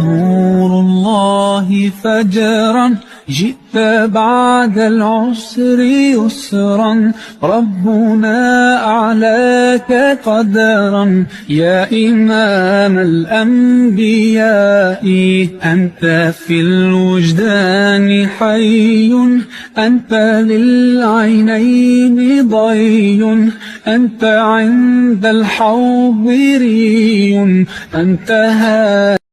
نور الله فجرا جئت بعد العسر يسرا ربنا أعلاك قدرا يا إمام الأنبياء أنت في الوجدان حي أنت للعينين ضي أنت عند الحوض ري أنت